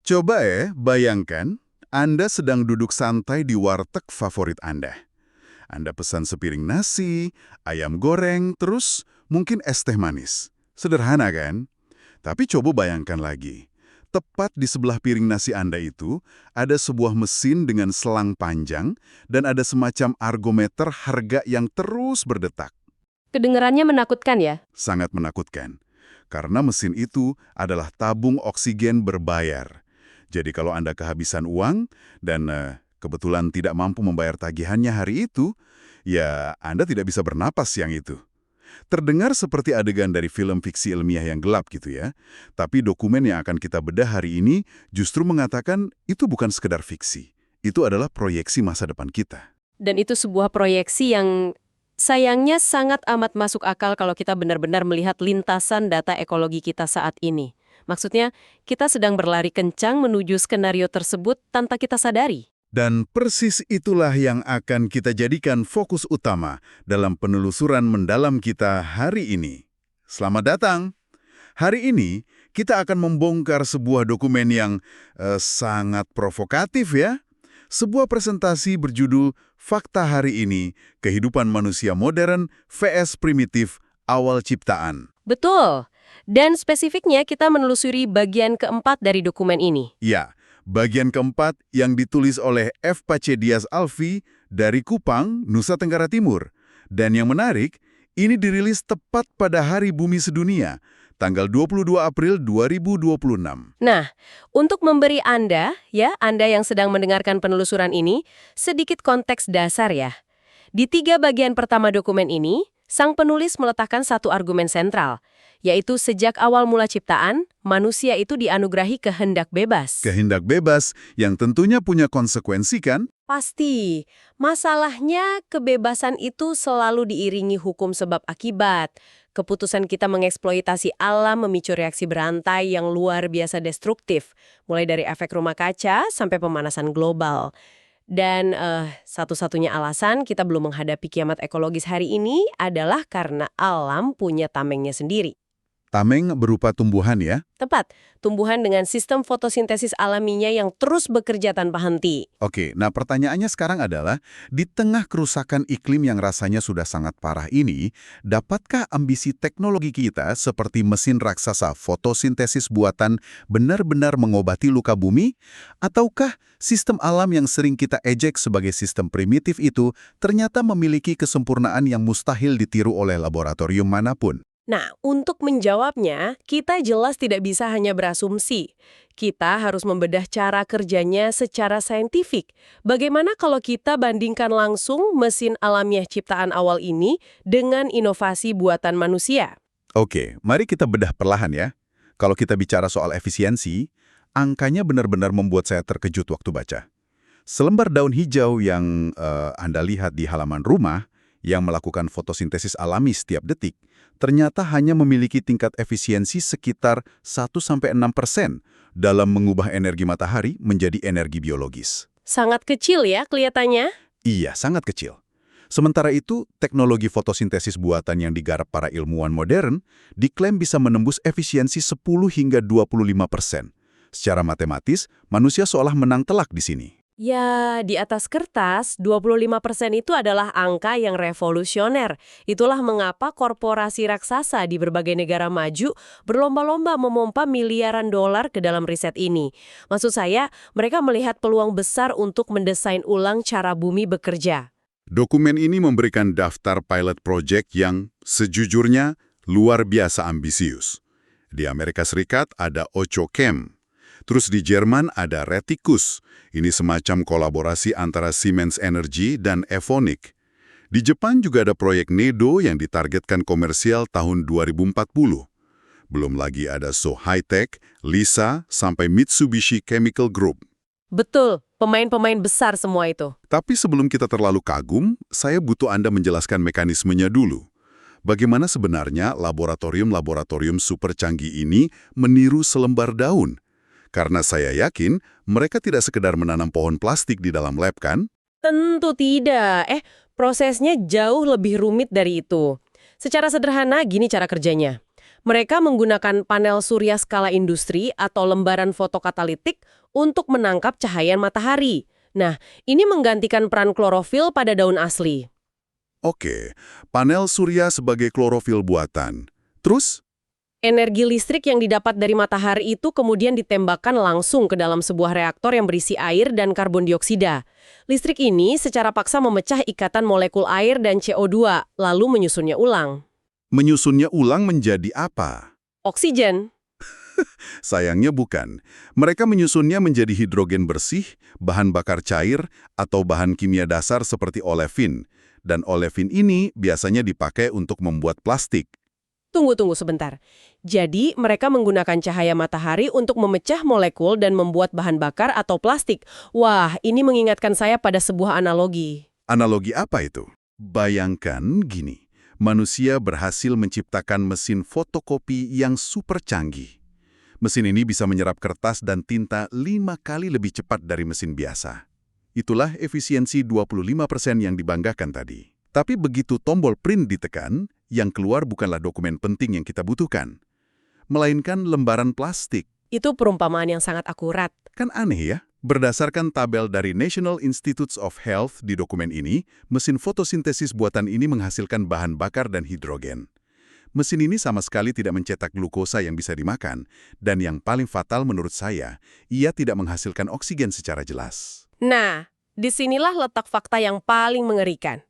Coba bayangkan Anda sedang duduk santai di warteg favorit Anda. Anda pesan sepiring nasi, ayam goreng, terus mungkin es teh manis. Sederhana kan? Tapi coba bayangkan lagi. Tepat di sebelah piring nasi Anda itu, ada sebuah mesin dengan selang panjang dan ada semacam argometer harga yang terus berdetak. Kedengarannya menakutkan ya? Sangat menakutkan. Karena mesin itu adalah tabung oksigen berbayar. Jadi kalau Anda kehabisan uang dan kebetulan tidak mampu membayar tagihannya hari itu, ya Anda tidak bisa bernapas siang itu. Terdengar seperti adegan dari film fiksi ilmiah yang gelap gitu ya. Tapi dokumen yang akan kita bedah hari ini justru mengatakan itu bukan sekedar fiksi. Itu adalah proyeksi masa depan kita. Dan itu sebuah proyeksi yang sayangnya sangat amat masuk akal kalau kita benar-benar melihat lintasan data ekologi kita saat ini. Maksudnya, kita sedang berlari kencang menuju skenario tersebut tanpa kita sadari. Dan persis itulah yang akan kita jadikan fokus utama dalam penelusuran mendalam kita hari ini. Selamat datang! Hari ini kita akan membongkar sebuah dokumen yang sangat provokatif ya. Sebuah presentasi berjudul Fakta Hari Ini, Kehidupan Manusia Modern vs Primitif Awal Ciptaan. Betul. Dan spesifiknya kita menelusuri bagian keempat dari dokumen ini. Ya, bagian keempat yang ditulis oleh F. Pace Diaz Alvi dari Kupang, Nusa Tenggara Timur. Dan yang menarik, ini dirilis tepat pada Hari Bumi Sedunia, tanggal 22 April 2026. Nah, untuk memberi Anda yang sedang mendengarkan penelusuran ini, sedikit konteks dasar ya. Di 3 bagian pertama dokumen ini, sang penulis meletakkan satu argumen sentral, yaitu sejak awal mula ciptaan, manusia itu dianugerahi kehendak bebas. Kehendak bebas yang tentunya punya konsekuensi kan? Pasti. Masalahnya, kebebasan itu selalu diiringi hukum sebab akibat. Keputusan kita mengeksploitasi alam memicu reaksi berantai yang luar biasa destruktif, mulai dari efek rumah kaca sampai pemanasan global. Dan satu-satunya alasan kita belum menghadapi kiamat ekologis hari ini adalah karena alam punya tamengnya sendiri. Tameng berupa tumbuhan ya? Tepat, tumbuhan dengan sistem fotosintesis alaminya yang terus bekerja tanpa henti. Oke, nah pertanyaannya sekarang adalah, di tengah kerusakan iklim yang rasanya sudah sangat parah ini, dapatkah ambisi teknologi kita seperti mesin raksasa fotosintesis buatan benar-benar mengobati luka bumi? Ataukah sistem alam yang sering kita ejek sebagai sistem primitif itu ternyata memiliki kesempurnaan yang mustahil ditiru oleh laboratorium manapun? Nah, untuk menjawabnya, kita jelas tidak bisa hanya berasumsi. Kita harus membedah cara kerjanya secara saintifik. Bagaimana kalau kita bandingkan langsung mesin alamiah ciptaan awal ini dengan inovasi buatan manusia? Oke, mari kita bedah perlahan ya. Kalau kita bicara soal efisiensi, angkanya benar-benar membuat saya terkejut waktu baca. Selembar daun hijau yang Anda lihat di halaman rumah, yang melakukan fotosintesis alami setiap detik, ternyata hanya memiliki tingkat efisiensi sekitar 1-6% dalam mengubah energi matahari menjadi energi biologis. Sangat kecil ya kelihatannya? Iya, sangat kecil. Sementara itu, teknologi fotosintesis buatan yang digarap para ilmuwan modern diklaim bisa menembus efisiensi 10-25%. Secara matematis, manusia seolah menang telak di sini. Ya, di atas kertas, 25% itu adalah angka yang revolusioner. Itulah mengapa korporasi raksasa di berbagai negara maju berlomba-lomba memompa miliaran dolar ke dalam riset ini. Maksud saya, mereka melihat peluang besar untuk mendesain ulang cara bumi bekerja. Dokumen ini memberikan daftar pilot project yang sejujurnya luar biasa ambisius. Di Amerika Serikat ada OchoChem. Terus di Jerman ada Reticus. Ini semacam kolaborasi antara Siemens Energy dan Evonik. Di Jepang juga ada proyek NEDO yang ditargetkan komersial tahun 2040. Belum lagi ada So High-Tech, LISA, sampai Mitsubishi Chemical Group. Betul, pemain-pemain besar semua itu. Tapi sebelum kita terlalu kagum, saya butuh Anda menjelaskan mekanismenya dulu. Bagaimana sebenarnya laboratorium-laboratorium super canggih ini meniru selembar daun? Karena saya yakin mereka tidak sekedar menanam pohon plastik di dalam lab kan? Tentu tidak. Prosesnya jauh lebih rumit dari itu. Secara sederhana, gini cara kerjanya. Mereka menggunakan panel surya skala industri atau lembaran fotokatalitik untuk menangkap cahaya matahari. Nah, ini menggantikan peran klorofil pada daun asli. Oke, panel surya sebagai klorofil buatan. Terus? Energi listrik yang didapat dari matahari itu kemudian ditembakkan langsung ke dalam sebuah reaktor yang berisi air dan karbon dioksida. Listrik ini secara paksa memecah ikatan molekul air dan CO2, lalu menyusunnya ulang. Menyusunnya ulang menjadi apa? Oksigen. Sayangnya bukan. Mereka menyusunnya menjadi hidrogen bersih, bahan bakar cair, atau bahan kimia dasar seperti olefin. Dan olefin ini biasanya dipakai untuk membuat plastik. Tunggu sebentar. Jadi, mereka menggunakan cahaya matahari untuk memecah molekul dan membuat bahan bakar atau plastik. Wah, ini mengingatkan saya pada sebuah analogi. Analogi apa itu? Bayangkan gini, manusia berhasil menciptakan mesin fotokopi yang super canggih. Mesin ini bisa menyerap kertas dan tinta 5 kali lebih cepat dari mesin biasa. Itulah efisiensi 25% yang dibanggakan tadi. Tapi begitu tombol print ditekan, yang keluar bukanlah dokumen penting yang kita butuhkan, melainkan lembaran plastik. Itu perumpamaan yang sangat akurat. Kan aneh ya? Berdasarkan tabel dari National Institutes of Health di dokumen ini, mesin fotosintesis buatan ini menghasilkan bahan bakar dan hidrogen. Mesin ini sama sekali tidak mencetak glukosa yang bisa dimakan, dan yang paling fatal menurut saya, ia tidak menghasilkan oksigen secara jelas. Nah, disinilah letak fakta yang paling mengerikan.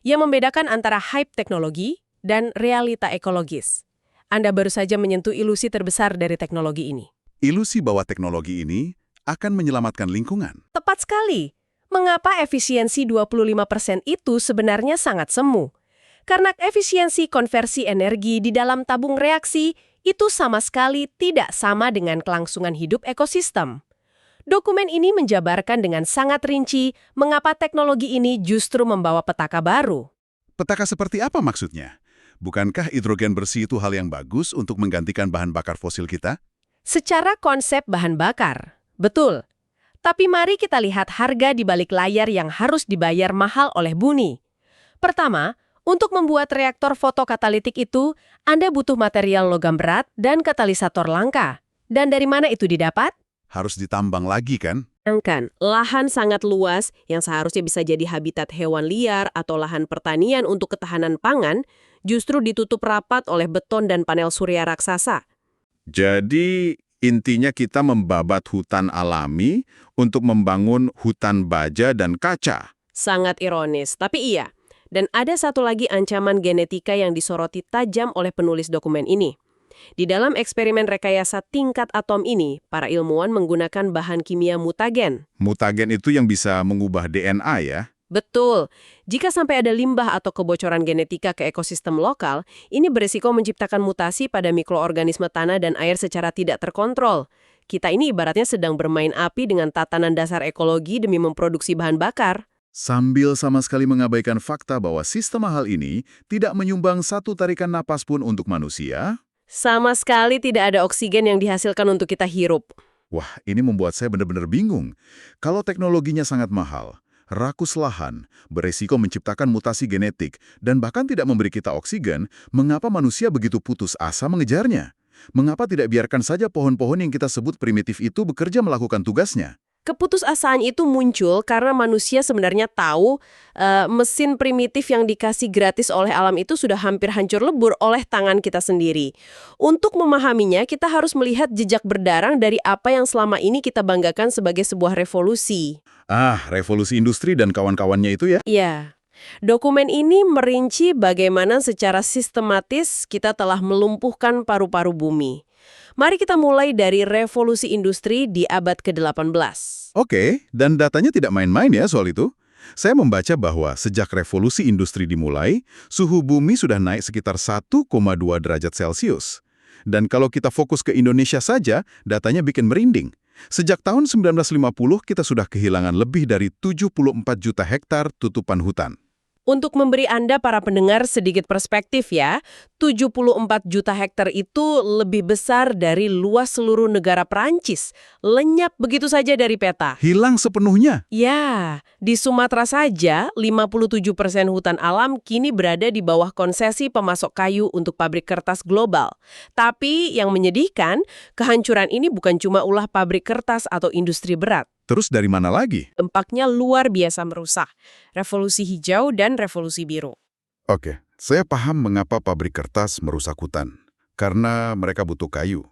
Yang membedakan antara hype teknologi dan realita ekologis. Anda baru saja menyentuh ilusi terbesar dari teknologi ini. Ilusi bahwa teknologi ini akan menyelamatkan lingkungan. Tepat sekali. Mengapa efisiensi 25% itu sebenarnya sangat semu? Karena efisiensi konversi energi di dalam tabung reaksi itu sama sekali tidak sama dengan kelangsungan hidup ekosistem. Dokumen ini menjabarkan dengan sangat rinci mengapa teknologi ini justru membawa petaka baru. Petaka seperti apa maksudnya? Bukankah hidrogen bersih itu hal yang bagus untuk menggantikan bahan bakar fosil kita? Secara konsep bahan bakar, betul. Tapi mari kita lihat harga di balik layar yang harus dibayar mahal oleh bumi. Pertama, untuk membuat reaktor fotokatalitik itu, Anda butuh material logam berat dan katalisator langka. Dan dari mana itu didapat? Harus ditambang lagi kan? Lahan sangat luas yang seharusnya bisa jadi habitat hewan liar atau lahan pertanian untuk ketahanan pangan, justru ditutup rapat oleh beton dan panel surya raksasa. Jadi intinya kita membabat hutan alami untuk membangun hutan baja dan kaca. Sangat ironis, tapi iya. Dan ada satu lagi ancaman genetika yang disoroti tajam oleh penulis dokumen ini. Di dalam eksperimen rekayasa tingkat atom ini, para ilmuwan menggunakan bahan kimia mutagen. Mutagen itu yang bisa mengubah DNA ya? Betul. Jika sampai ada limbah atau kebocoran genetika ke ekosistem lokal, ini berisiko menciptakan mutasi pada mikroorganisme tanah dan air secara tidak terkontrol. Kita ini ibaratnya sedang bermain api dengan tatanan dasar ekologi demi memproduksi bahan bakar. Sambil sama sekali mengabaikan fakta bahwa sistem mahal ini tidak menyumbang satu tarikan napas pun untuk manusia. Sama sekali tidak ada oksigen yang dihasilkan untuk kita hirup. Wah, ini membuat saya benar-benar bingung. Kalau teknologinya sangat mahal, rakus lahan, beresiko menciptakan mutasi genetik, dan bahkan tidak memberi kita oksigen, mengapa manusia begitu putus asa mengejarnya? Mengapa tidak biarkan saja pohon-pohon yang kita sebut primitif itu bekerja melakukan tugasnya? Keputusasaan itu muncul karena manusia sebenarnya tahu mesin primitif yang dikasih gratis oleh alam itu sudah hampir hancur lebur oleh tangan kita sendiri. Untuk memahaminya, kita harus melihat jejak berdarah dari apa yang selama ini kita banggakan sebagai sebuah revolusi. Revolusi industri dan kawan-kawannya itu ya? Iya. Dokumen ini merinci bagaimana secara sistematis kita telah melumpuhkan paru-paru bumi. Mari kita mulai dari revolusi industri di abad ke-18. Oke, dan datanya tidak main-main ya soal itu. Saya membaca bahwa sejak revolusi industri dimulai, suhu bumi sudah naik sekitar 1,2 derajat Celcius. Dan kalau kita fokus ke Indonesia saja, datanya bikin merinding. Sejak tahun 1950, kita sudah kehilangan lebih dari 74 juta hektar tutupan hutan. Untuk memberi Anda para pendengar sedikit perspektif ya, 74 juta hektar itu lebih besar dari luas seluruh negara Prancis. Lenyap begitu saja dari peta. Hilang sepenuhnya. Ya, di Sumatera saja 57% hutan alam kini berada di bawah konsesi pemasok kayu untuk pabrik kertas global. Tapi yang menyedihkan, kehancuran ini bukan cuma ulah pabrik kertas atau industri berat. Terus dari mana lagi? Dampaknya luar biasa merusak. Revolusi hijau dan revolusi biru. Oke, saya paham mengapa pabrik kertas merusak hutan. Karena mereka butuh kayu.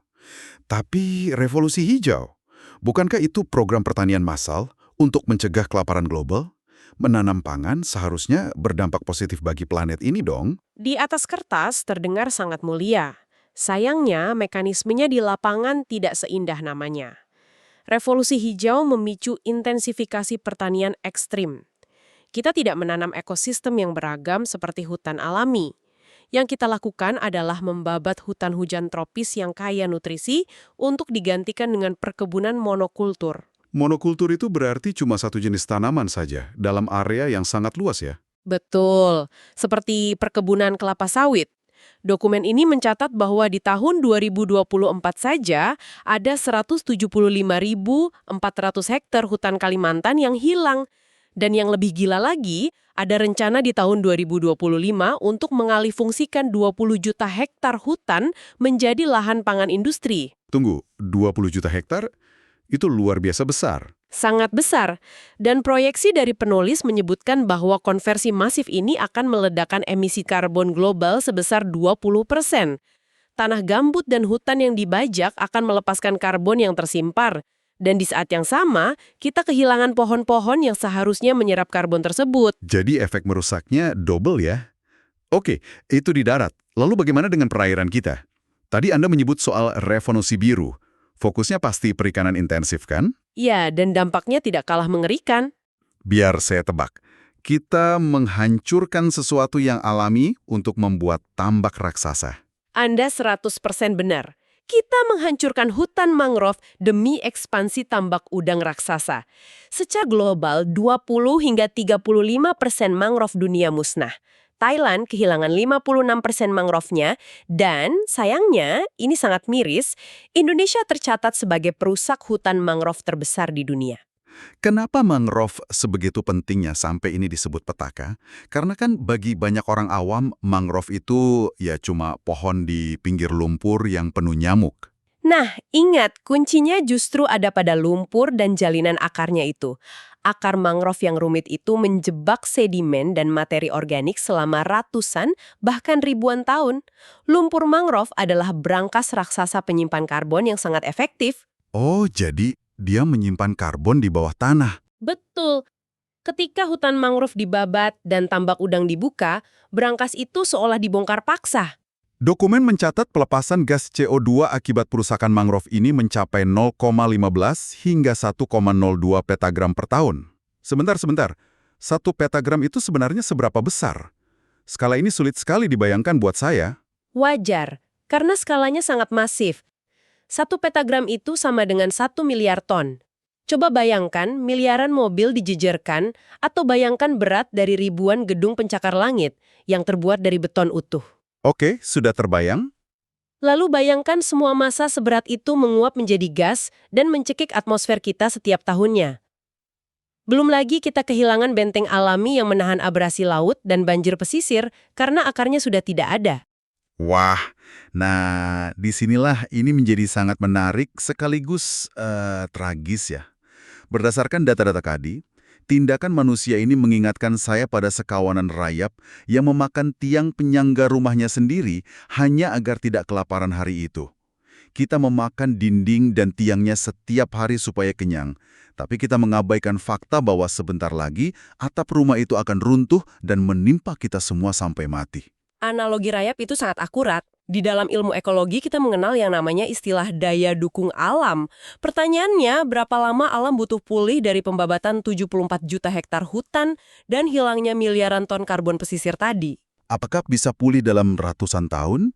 Tapi revolusi hijau, bukankah itu program pertanian massal untuk mencegah kelaparan global? Menanam pangan seharusnya berdampak positif bagi planet ini dong. Di atas kertas terdengar sangat mulia. Sayangnya, mekanismenya di lapangan tidak seindah namanya. Revolusi hijau memicu intensifikasi pertanian ekstrim. Kita tidak menanam ekosistem yang beragam seperti hutan alami. Yang kita lakukan adalah membabat hutan hujan tropis yang kaya nutrisi untuk digantikan dengan perkebunan monokultur. Monokultur itu berarti cuma satu jenis tanaman saja dalam area yang sangat luas ya? Betul, seperti perkebunan kelapa sawit. Dokumen ini mencatat bahwa di tahun 2024 saja ada 175.400 hektar hutan Kalimantan yang hilang. Dan yang lebih gila lagi, ada rencana di tahun 2025 untuk mengalihfungsikan 20 juta hektar hutan menjadi lahan pangan industri. Tunggu, 20 juta hektar? Itu luar biasa besar. Sangat besar. Dan proyeksi dari penulis menyebutkan bahwa konversi masif ini akan meledakkan emisi karbon global sebesar 20%. Tanah gambut dan hutan yang dibajak akan melepaskan karbon yang tersimpar. Dan di saat yang sama, kita kehilangan pohon-pohon yang seharusnya menyerap karbon tersebut. Jadi efek merusaknya double ya? Oke, itu di darat. Lalu bagaimana dengan perairan kita? Tadi Anda menyebut soal revolusi biru. Fokusnya pasti perikanan intensif kan? Ya, dan dampaknya tidak kalah mengerikan. Biar saya tebak. Kita menghancurkan sesuatu yang alami untuk membuat tambak raksasa. Anda 100% benar. Kita menghancurkan hutan mangrove demi ekspansi tambak udang raksasa. Secara global, 20 hingga 35% mangrove dunia musnah. Thailand kehilangan 56% mangrove-nya, dan sayangnya, ini sangat miris, Indonesia tercatat sebagai perusak hutan mangrove terbesar di dunia. Kenapa mangrove sebegitu pentingnya sampai ini disebut petaka? Karena kan bagi banyak orang awam, mangrove itu ya cuma pohon di pinggir lumpur yang penuh nyamuk. Nah, ingat, kuncinya justru ada pada lumpur dan jalinan akarnya itu. Akar mangrove yang rumit itu menjebak sedimen dan materi organik selama ratusan, bahkan ribuan tahun. Lumpur mangrove adalah brankas raksasa penyimpan karbon yang sangat efektif. Oh, jadi dia menyimpan karbon di bawah tanah. Betul. Ketika hutan mangrove dibabat dan tambak udang dibuka, brankas itu seolah dibongkar paksa. Dokumen mencatat pelepasan gas CO2 akibat perusakan mangrove ini mencapai 0,15 hingga 1,02 petagram per tahun. Sebentar. 1 petagram itu sebenarnya seberapa besar? Skala ini sulit sekali dibayangkan buat saya. Wajar, karena skalanya sangat masif. 1 petagram itu sama dengan 1 miliar ton. Coba bayangkan miliaran mobil dijejerkan, atau bayangkan berat dari ribuan gedung pencakar langit yang terbuat dari beton utuh. Oke, sudah terbayang? Lalu bayangkan semua massa seberat itu menguap menjadi gas dan mencekik atmosfer kita setiap tahunnya. Belum lagi kita kehilangan benteng alami yang menahan abrasi laut dan banjir pesisir karena akarnya sudah tidak ada. Wah, nah disinilah ini menjadi sangat menarik sekaligus tragis ya. Berdasarkan data-data tadi, tindakan manusia ini mengingatkan saya pada sekawanan rayap yang memakan tiang penyangga rumahnya sendiri hanya agar tidak kelaparan hari itu. Kita memakan dinding dan tiangnya setiap hari supaya kenyang, tapi kita mengabaikan fakta bahwa sebentar lagi atap rumah itu akan runtuh dan menimpa kita semua sampai mati. Analogi rayap itu sangat akurat. Di dalam ilmu ekologi kita mengenal yang namanya istilah daya dukung alam. Pertanyaannya, berapa lama alam butuh pulih dari pembabatan 74 juta hektar hutan dan hilangnya miliaran ton karbon pesisir tadi? Apakah bisa pulih dalam ratusan tahun?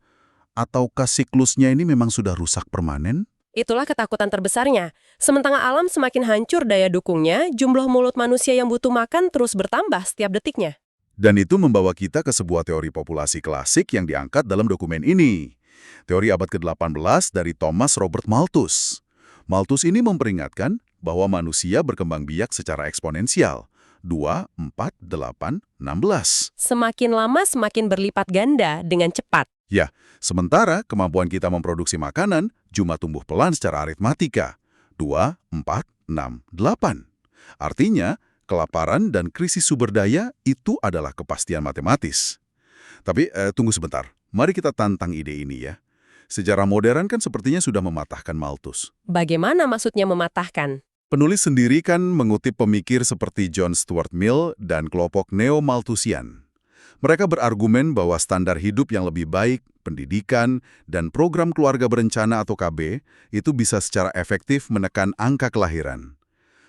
Ataukah siklusnya ini memang sudah rusak permanen? Itulah ketakutan terbesarnya. Sementara alam semakin hancur daya dukungnya, jumlah mulut manusia yang butuh makan terus bertambah setiap detiknya. Dan itu membawa kita ke sebuah teori populasi klasik yang diangkat dalam dokumen ini. Teori abad ke-18 dari Thomas Robert Malthus. Malthus ini memperingatkan bahwa manusia berkembang biak secara eksponensial. 2, 4, 8, 16. Semakin lama semakin berlipat ganda dengan cepat. Ya, sementara kemampuan kita memproduksi makanan cuma tumbuh pelan secara aritmatika. 2, 4, 6, 8. Artinya, kelaparan dan krisis sumber daya itu adalah kepastian matematis. Tapi tunggu sebentar, mari kita tantang ide ini ya. Sejarah modern kan sepertinya sudah mematahkan Malthus. Bagaimana maksudnya mematahkan? Penulis sendiri kan mengutip pemikir seperti John Stuart Mill dan kelompok Neo-Malthusian. Mereka berargumen bahwa standar hidup yang lebih baik, pendidikan, dan program keluarga berencana atau KB itu bisa secara efektif menekan angka kelahiran.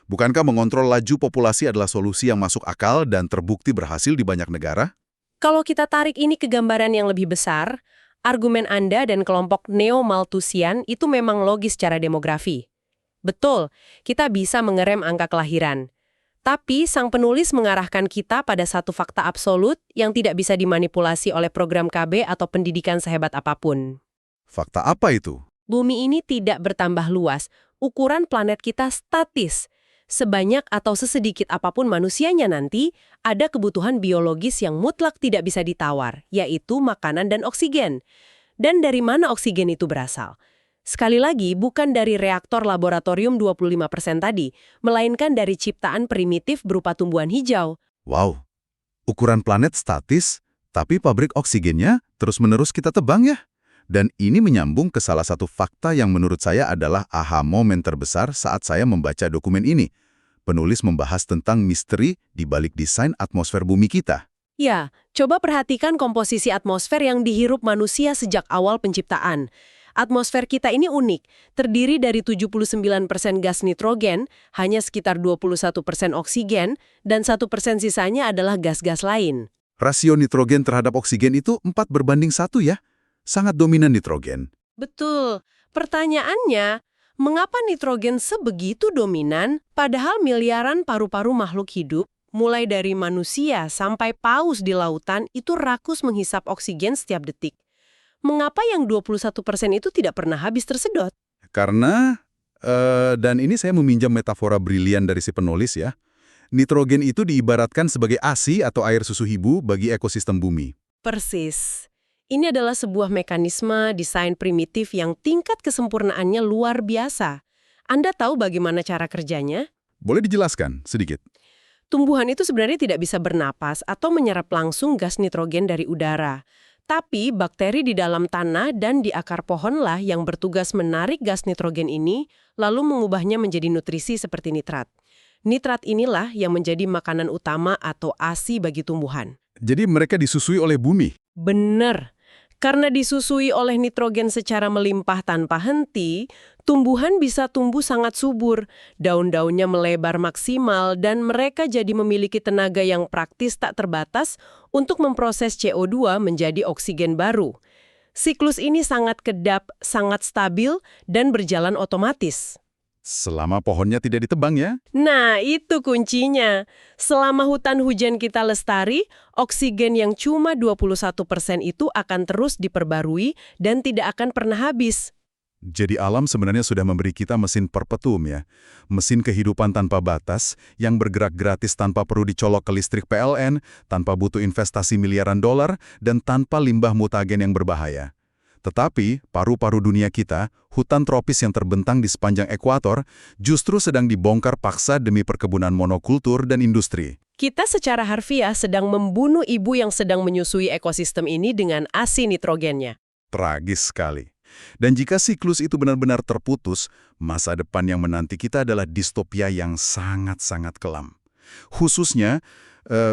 Bukankah mengontrol laju populasi adalah solusi yang masuk akal dan terbukti berhasil di banyak negara? Kalau kita tarik ini ke gambaran yang lebih besar, argumen Anda dan kelompok Neo-Malthusian itu memang logis secara demografi. Betul, kita bisa mengerem angka kelahiran. Tapi sang penulis mengarahkan kita pada satu fakta absolut yang tidak bisa dimanipulasi oleh program KB atau pendidikan sehebat apapun. Fakta apa itu? Bumi ini tidak bertambah luas, ukuran planet kita statis. Sebanyak atau sesedikit apapun manusianya nanti, ada kebutuhan biologis yang mutlak tidak bisa ditawar, yaitu makanan dan oksigen. Dan dari mana oksigen itu berasal? Sekali lagi, bukan dari reaktor laboratorium 25% tadi, melainkan dari ciptaan primitif berupa tumbuhan hijau. Wow, ukuran planet statis, tapi pabrik oksigennya terus-menerus kita tebang ya? Dan ini menyambung ke salah satu fakta yang menurut saya adalah aha momen terbesar saat saya membaca dokumen ini. Penulis membahas tentang misteri di balik desain atmosfer bumi kita. Ya, coba perhatikan komposisi atmosfer yang dihirup manusia sejak awal penciptaan. Atmosfer kita ini unik, terdiri dari 79% gas nitrogen, hanya sekitar 21% oksigen, dan 1% sisanya adalah gas-gas lain. Rasio nitrogen terhadap oksigen itu 4:1 ya? Sangat dominan nitrogen. Betul. Pertanyaannya, mengapa nitrogen sebegitu dominan, padahal miliaran paru-paru makhluk hidup, mulai dari manusia sampai paus di lautan, itu rakus menghisap oksigen setiap detik? Mengapa yang 21% itu tidak pernah habis tersedot? Karena, dan ini saya meminjam metafora brilian dari si penulis ya, nitrogen itu diibaratkan sebagai ASI atau air susu ibu bagi ekosistem bumi. Persis. Ini adalah sebuah mekanisme desain primitif yang tingkat kesempurnaannya luar biasa. Anda tahu bagaimana cara kerjanya? Boleh dijelaskan sedikit? Tumbuhan itu sebenarnya tidak bisa bernapas atau menyerap langsung gas nitrogen dari udara. Tapi bakteri di dalam tanah dan di akar pohonlah yang bertugas menarik gas nitrogen ini, lalu mengubahnya menjadi nutrisi seperti nitrat. Nitrat inilah yang menjadi makanan utama atau ASI bagi tumbuhan. Jadi mereka disusui oleh bumi? Benar. Karena disusui oleh nitrogen secara melimpah tanpa henti, tumbuhan bisa tumbuh sangat subur, daun-daunnya melebar maksimal, dan mereka jadi memiliki tenaga yang praktis tak terbatas untuk memproses CO2 menjadi oksigen baru. Siklus ini sangat kedap, sangat stabil, dan berjalan otomatis. Selama pohonnya tidak ditebang ya? Nah, itu kuncinya. Selama hutan hujan kita lestari, oksigen yang cuma 21% itu akan terus diperbarui dan tidak akan pernah habis. Jadi alam sebenarnya sudah memberi kita mesin perpetuum ya. Mesin kehidupan tanpa batas, yang bergerak gratis tanpa perlu dicolok ke listrik PLN, tanpa butuh investasi miliaran dolar, dan tanpa limbah mutagen yang berbahaya. Tetapi, paru-paru dunia kita, hutan tropis yang terbentang di sepanjang ekuator, justru sedang dibongkar paksa demi perkebunan monokultur dan industri. Kita secara harfiah sedang membunuh ibu yang sedang menyusui ekosistem ini dengan ASI nitrogennya. Tragis sekali. Dan jika siklus itu benar-benar terputus, masa depan yang menanti kita adalah distopia yang sangat-sangat kelam. Khususnya,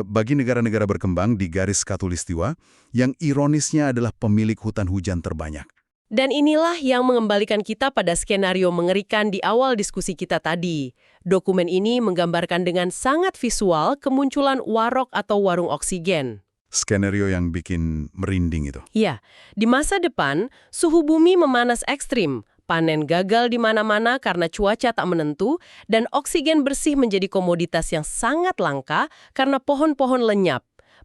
bagi negara-negara berkembang di garis khatulistiwa, yang ironisnya adalah pemilik hutan hujan terbanyak. Dan inilah yang mengembalikan kita pada skenario mengerikan di awal diskusi kita tadi. Dokumen ini menggambarkan dengan sangat visual kemunculan warok atau warung oksigen. Skenario yang bikin merinding itu. Ya, di masa depan, suhu bumi memanas ekstrim, panen gagal di mana-mana karena cuaca tak menentu, dan oksigen bersih menjadi komoditas yang sangat langka karena pohon-pohon lenyap.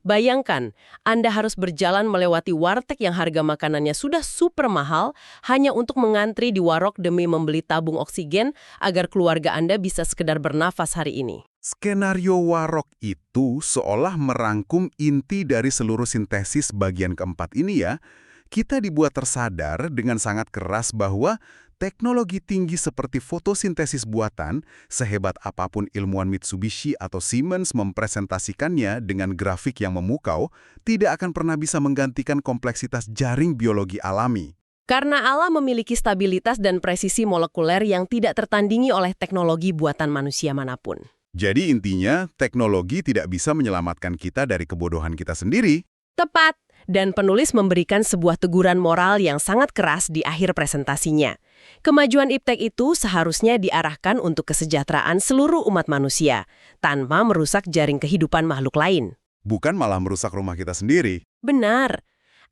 Bayangkan, Anda harus berjalan melewati warteg yang harga makanannya sudah super mahal hanya untuk mengantri di warung demi membeli tabung oksigen agar keluarga Anda bisa sekedar bernafas hari ini. Skenario Warok itu seolah merangkum inti dari seluruh sintesis bagian keempat ini ya. Kita dibuat tersadar dengan sangat keras bahwa teknologi tinggi seperti fotosintesis buatan, sehebat apapun ilmuwan Mitsubishi atau Siemens mempresentasikannya dengan grafik yang memukau, tidak akan pernah bisa menggantikan kompleksitas jaring biologi alami. Karena alam memiliki stabilitas dan presisi molekuler yang tidak tertandingi oleh teknologi buatan manusia manapun. Jadi intinya, teknologi tidak bisa menyelamatkan kita dari kebodohan kita sendiri. Tepat, dan penulis memberikan sebuah teguran moral yang sangat keras di akhir presentasinya. Kemajuan iptek itu seharusnya diarahkan untuk kesejahteraan seluruh umat manusia, tanpa merusak jaring kehidupan makhluk lain. Bukan malah merusak rumah kita sendiri. Benar.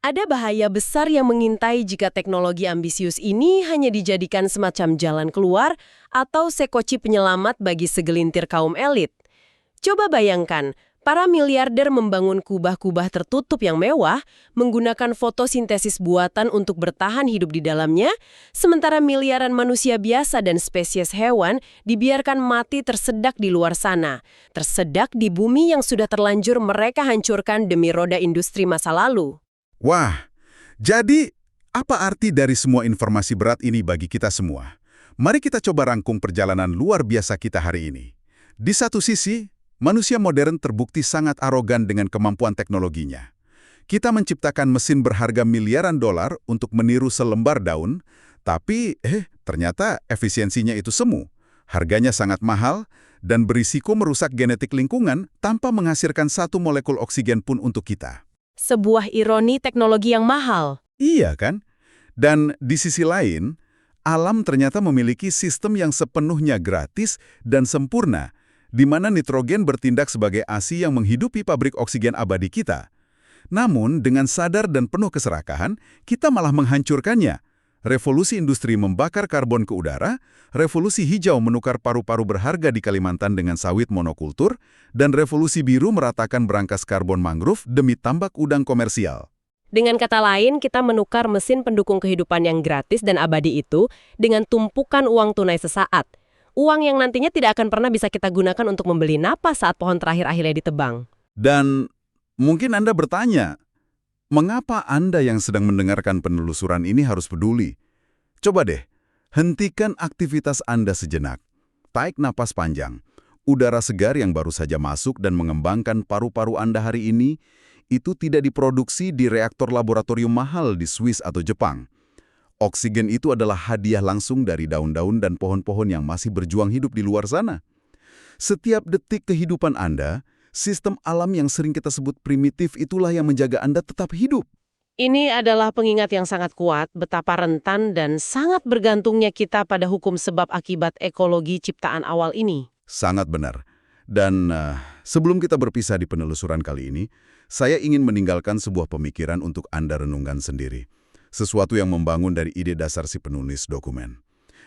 Ada bahaya besar yang mengintai jika teknologi ambisius ini hanya dijadikan semacam jalan keluar atau sekoci penyelamat bagi segelintir kaum elit. Coba bayangkan, para miliarder membangun kubah-kubah tertutup yang mewah, menggunakan fotosintesis buatan untuk bertahan hidup di dalamnya, sementara miliaran manusia biasa dan spesies hewan dibiarkan mati tersedak di luar sana, tersedak di bumi yang sudah terlanjur mereka hancurkan demi roda industri masa lalu. Wah, jadi apa arti dari semua informasi berat ini bagi kita semua? Mari kita coba rangkum perjalanan luar biasa kita hari ini. Di satu sisi, manusia modern terbukti sangat arogan dengan kemampuan teknologinya. Kita menciptakan mesin berharga miliaran dolar untuk meniru selembar daun, tapi ternyata efisiensinya itu semu. Harganya sangat mahal dan berisiko merusak genetik lingkungan tanpa menghasilkan satu molekul oksigen pun untuk kita. Sebuah ironi teknologi yang mahal. Iya kan? Dan di sisi lain, alam ternyata memiliki sistem yang sepenuhnya gratis dan sempurna, di mana nitrogen bertindak sebagai ASI yang menghidupi pabrik oksigen abadi kita. Namun, dengan sadar dan penuh keserakahan, kita malah menghancurkannya. Revolusi industri membakar karbon ke udara, revolusi hijau menukar paru-paru berharga di Kalimantan dengan sawit monokultur, dan revolusi biru meratakan berangkas karbon mangrove demi tambak udang komersial. Dengan kata lain, kita menukar mesin pendukung kehidupan yang gratis dan abadi itu dengan tumpukan uang tunai sesaat. Uang yang nantinya tidak akan pernah bisa kita gunakan untuk membeli napas saat pohon terakhir akhirnya ditebang. Dan mungkin Anda bertanya, mengapa Anda yang sedang mendengarkan penelusuran ini harus peduli? Coba deh, hentikan aktivitas Anda sejenak. Tarik napas panjang. Udara segar yang baru saja masuk dan mengembangkan paru-paru Anda hari ini, itu tidak diproduksi di reaktor laboratorium mahal di Swiss atau Jepang. Oksigen itu adalah hadiah langsung dari daun-daun dan pohon-pohon yang masih berjuang hidup di luar sana. Setiap detik kehidupan Anda, sistem alam yang sering kita sebut primitif itulah yang menjaga Anda tetap hidup. Ini adalah pengingat yang sangat kuat betapa rentan dan sangat bergantungnya kita pada hukum sebab akibat ekologi ciptaan awal ini. Sangat benar. Dan sebelum kita berpisah di penelusuran kali ini, saya ingin meninggalkan sebuah pemikiran untuk Anda renungkan sendiri. Sesuatu yang membangun dari ide dasar si penulis dokumen.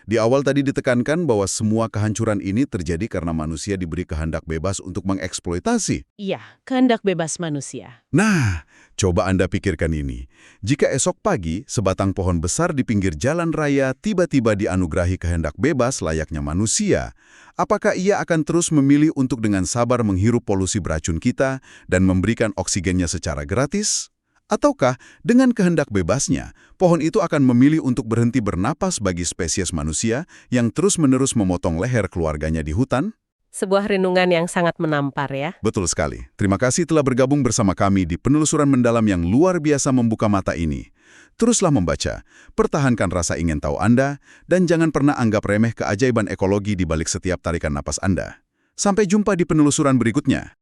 Di awal tadi ditekankan bahwa semua kehancuran ini terjadi karena manusia diberi kehendak bebas untuk mengeksploitasi. Iya, kehendak bebas manusia. Nah, coba Anda pikirkan ini. Jika esok pagi sebatang pohon besar di pinggir jalan raya tiba-tiba dianugerahi kehendak bebas layaknya manusia, apakah ia akan terus memilih untuk dengan sabar menghirup polusi beracun kita dan memberikan oksigennya secara gratis? Ataukah dengan kehendak bebasnya, pohon itu akan memilih untuk berhenti bernapas bagi spesies manusia yang terus-menerus memotong leher keluarganya di hutan? Sebuah renungan yang sangat menampar ya. Betul sekali. Terima kasih telah bergabung bersama kami di penelusuran mendalam yang luar biasa membuka mata ini. Teruslah membaca, pertahankan rasa ingin tahu Anda, dan jangan pernah anggap remeh keajaiban ekologi di balik setiap tarikan napas Anda. Sampai jumpa di penelusuran berikutnya.